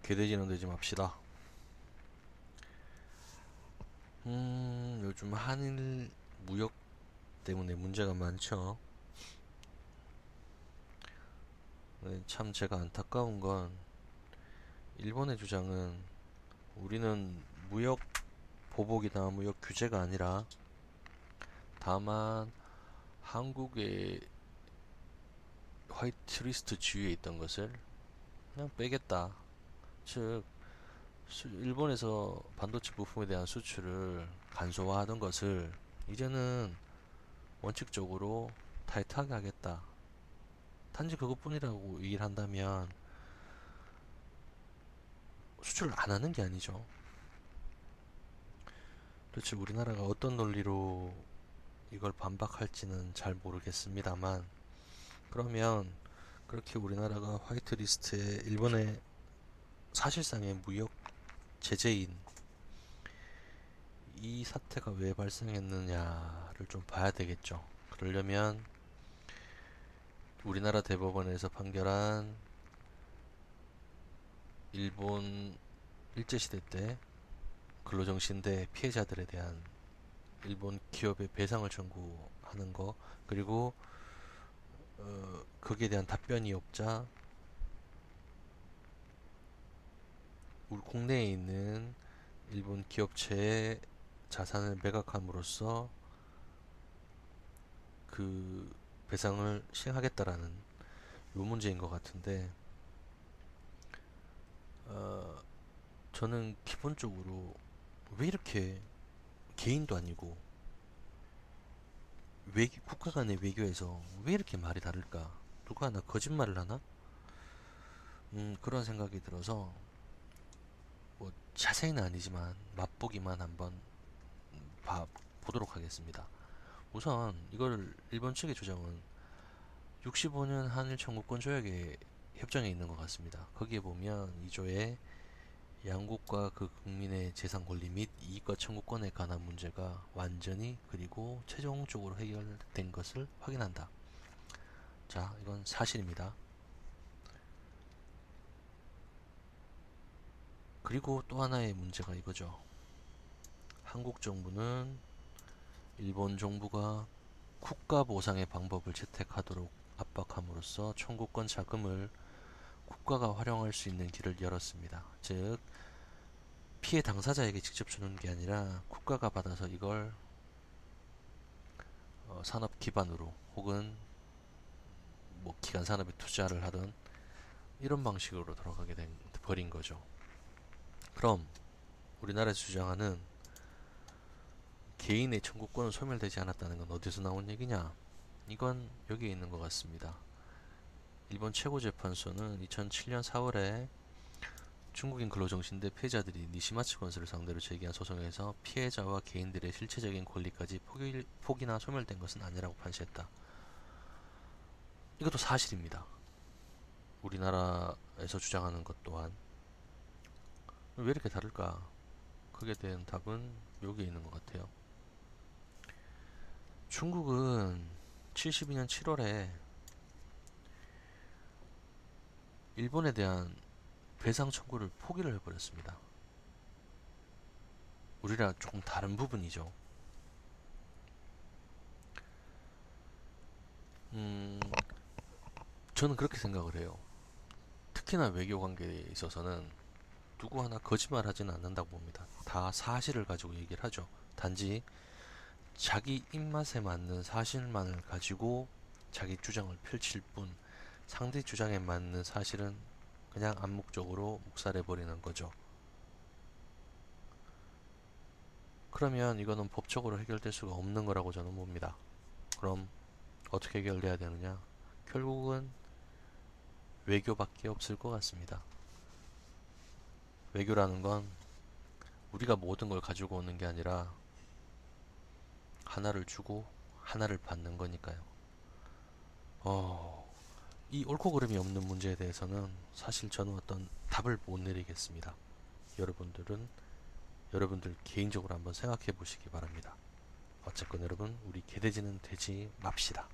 개돼지는 되지 맙시다. 요즘 한일 무역 때문에 문제가 많죠. 네, 참 제가 안타까운 건 일본의 주장은 우리는 무역 보복이나 무역 규제가 아니라 다만 한국의 화이트리스트 지위에 있던 것을 그냥 빼겠다. 즉 일본에서 반도체 부품에 대한 수출을 간소화하던 것을 이제는 원칙적으로 타이트하게 하겠다. 단지 그것뿐이라고 얘기를 한다면 수출을 안 하는 게 아니죠. 도대체 우리나라가 어떤 논리로 이걸 반박할지는 잘 모르겠습니다만, 그러면 그렇게 우리나라가 화이트리스트에 일본의 사실상의 무역 제재인 이 사태가 왜 발생했느냐를 좀 봐야 되겠죠. 그러려면 우리나라 대법원에서 판결한 일본 일제시대 때 근로정신대 피해자들에 대한 일본 기업의 배상을 청구하는 거, 그리고 거기에 대한 답변이 없자 우리 국내에 있는 일본 기업체의 자산을 매각함으로써 그 배상을 시행하겠다라는 요 문제인 것 같은데, 어, 저는 기본적으로 왜 이렇게 개인도 아니고 국가 간의 외교에서 왜 이렇게 말이 다를까? 누가 하나 거짓말을 하나? 그런 생각이 들어서 뭐 자세히는 아니지만 맛보기만 한번 보도록 하겠습니다. 우선 이걸 일본 측의 주장은 65년 한일 청구권 조약의 협정에 있는 것 같습니다. 거기에 보면 2조에 양국과 그 국민의 재산 권리 및 이익과 청구권에 관한 문제가 완전히 그리고 최종적으로 해결된 것을 확인한다. 자, 이건 사실입니다. 그리고 또 하나의 문제가 이거죠. 한국 정부는 일본 정부가 국가 보상의 방법을 채택하도록 압박함으로써 청구권 자금을 국가가 활용할 수 있는 길을 열었습니다. 즉, 피해 당사자에게 직접 주는 게 아니라 국가가 받아서 이걸 산업 기반으로 혹은 뭐 기간 산업에 투자를 하던 이런 방식으로 돌아가게 버린 거죠. 그럼 우리나라에서 주장하는 개인의 청구권은 소멸되지 않았다는 건 어디서 나온 얘기냐? 이건 여기에 있는 것 같습니다. 일본 최고재판소는 2007년 4월에 중국인 근로정신대 피해자들이 니시마츠 건설을 상대로 제기한 소송에서 피해자와 개인들의 실체적인 권리까지 포기나 소멸된 것은 아니라고 판시했다. 이것도 사실입니다. 우리나라에서 주장하는 것 또한. 왜 이렇게 다를까? 그에 대한 답은 여기에 있는 것 같아요. 중국은 72년 7월에 일본에 대한 배상 청구를 포기를 해버렸습니다. 우리랑 조금 다른 부분이죠. 저는 그렇게 생각을 해요. 특히나 외교 관계에 있어서는 누구 하나 거짓말 하지는 않는다고 봅니다. 다 사실을 가지고 얘기를 하죠. 단지 자기 입맛에 맞는 사실만을 가지고 자기 주장을 펼칠 뿐, 상대 주장에 맞는 사실은 그냥 암묵적으로 묵살해버리는 거죠. 그러면 이거는 법적으로 해결될 수가 없는 거라고 저는 봅니다. 그럼 어떻게 해결돼야 되느냐? 결국은 외교밖에 없을 것 같습니다. 외교라는 건 우리가 모든 걸 가지고 오는 게 아니라 하나를 주고 하나를 받는 거니까요. 이 옳고 그름이 없는 문제에 대해서는 사실 저는 어떤 답을 못 내리겠습니다. 여러분들 개인적으로 한번 생각해 보시기 바랍니다. 어쨌건 여러분, 우리 개돼지는 되지 맙시다.